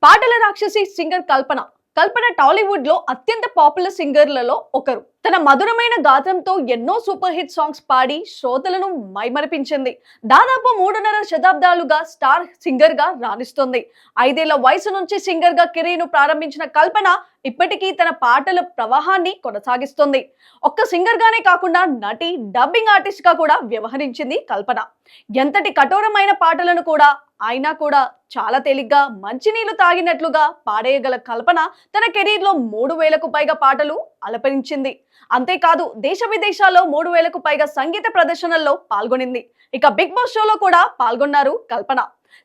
పాటల రాక్షసి సింగర్ కల్పన. కల్పన టాలీవుడ్ లో అత్యంత పాపులర్ సింగర్లలో ఒకరు. తన మధురమైన గాత్రంతో ఎన్నో సూపర్ హిట్ సాంగ్స్ పాడి శ్రోతలను మైమరిపించింది. దాదాపు 3.5 శతాబ్దాలుగా స్టార్ సింగర్ గా రాణిస్తుంది. 5 ఏళ్ల వయసు నుంచి సింగర్ గా కెరీర్ ను ప్రారంభించిన కల్పన ఇప్పటికీ తన పాటల ప్రవాహాన్ని కొనసాగిస్తుంది. ఒక్క సింగర్ గానే కాకుండా నటి, డబ్బింగ్ ఆర్టిస్ట్ గా కూడా వ్యవహరించింది కల్పన. ఎంతటి కఠోరమైన పాటలను కూడా అయినా కూడా చాలా తేలిగ్గా మంచినీళ్లు తాగినట్లుగా పాడేయగల కల్పన తన కెరీర్ లో 3,000కు పైగా పాటలు అలపరించింది. అంతేకాదు దేశ విదేశాల్లో 3,000కు పైగా సంగీత ప్రదర్శనల్లో పాల్గొనింది. ఇక బిగ్ బాస్ షోలో కూడా పాల్గొన్నారు కల్పన.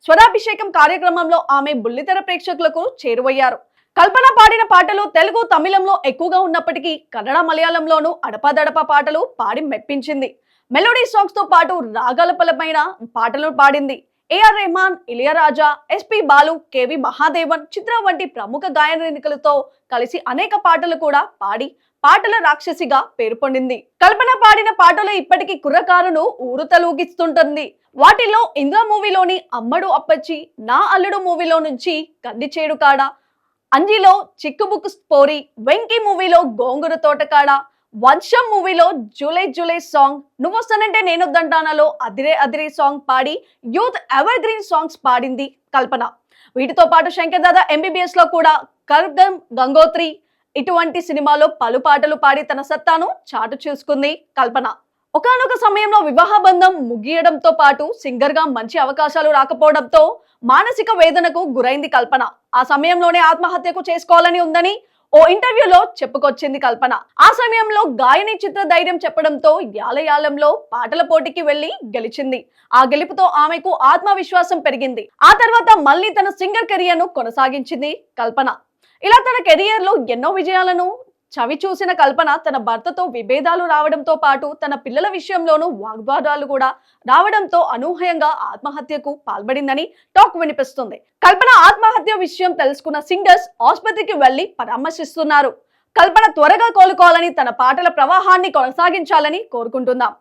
స్వరాభిషేకం కార్యక్రమంలో ఆమె బుల్లితెర ప్రేక్షకులకు చేరువయ్యారు. కల్పన పాడిన పాటలు తెలుగు, తమిళంలో ఎక్కువగా ఉన్నప్పటికీ కన్నడ, మలయాళంలోనూ అడపాదడపా పాటలు పాడి మెప్పించింది. మెలోడీ సాంగ్స్ తో పాటు రాగాలపలమైన పాటలు పాడింది. A R Rahman, Ilaiyaraaja, S P Balu, K V Mahadevan, Chitra వంటి ప్రముఖ గాయనికులతో కలిసి అనేక పాటలు కూడా పాడి పాటల రాక్షసిగా పేరు పొందింది. కల్పన పాడిన పాటలు ఇప్పటికీ కుర్రకారును ఊరుతలూగిస్తుంటుంది. వాటిల్లో ఇంద్ర మూవీలోని అమ్మడు అప్పచ్చి, నా అల్లుడు మూవీలో నుంచి కందిచేడు కాడ, అంజిలో చిక్కుబుక్కు స్టోరీ, వెంకీ మూవీలో గోంగూర తోటకాడ, వంశం మూవీలో జూలై జూలై సాంగ్, నువ్వొస్తానంటే నేనొద్దంటానాలో అదిరే అదిరే సాంగ్ పాడి యూత్ ఎవర్ గ్రీన్ సాంగ్స్ పాడింది కల్పన. వీటితో పాటు శంకర్ దాదా ఎంబీబీఎస్ లో కూడా కర్గం గంగోత్రి ఇటువంటి సినిమాలో పలు పాటలు పాడి తన సత్తాను చాటు చేసుకుంది కల్పన. ఒకానొక సమయంలో వివాహ బంధం ముగియడంతో పాటు సింగర్ గా మంచి అవకాశాలు రాకపోవడంతో మానసిక వేదనకు గురైంది కల్పన. ఆ సమయంలోనే ఆత్మహత్యకు చేసుకోవాలని ఉందని ఓ ఇంటర్వ్యూలో చెప్పుకొచ్చింది కల్పన. ఆ సమయంలో గాయని చిత్ర ధైర్యం చెప్పడంతో యాలయాలంలో పాటల పోటీకి వెళ్లి గెలిచింది. ఆ గెలుపుతో ఆమెకు ఆత్మవిశ్వాసం పెరిగింది. ఆ తర్వాత మళ్ళీ తన సింగర్ కెరియర్ ను కొనసాగించింది కల్పన. ఇలా తన కెరియర్ లో ఎన్నో విజయాలను చవి చూసిన కల్పన తన భర్తతో విభేదాలు రావడంతో పాటు తన పిల్లల విషయంలోనూ వాగ్వాదాలు కూడా రావడంతో అనూహ్యంగా ఆత్మహత్యకు పాల్పడిందని టాక్ వినిపిస్తుంది. కల్పన ఆత్మహత్య విషయం తెలుసుకున్న సింగర్స్ ఆసుపత్రికి వెళ్లి పరామర్శిస్తున్నారు. కల్పన త్వరగా కోలుకోవాలని, తన పాటల ప్రవాహాన్ని కొనసాగించాలని కోరుకుంటున్నాం.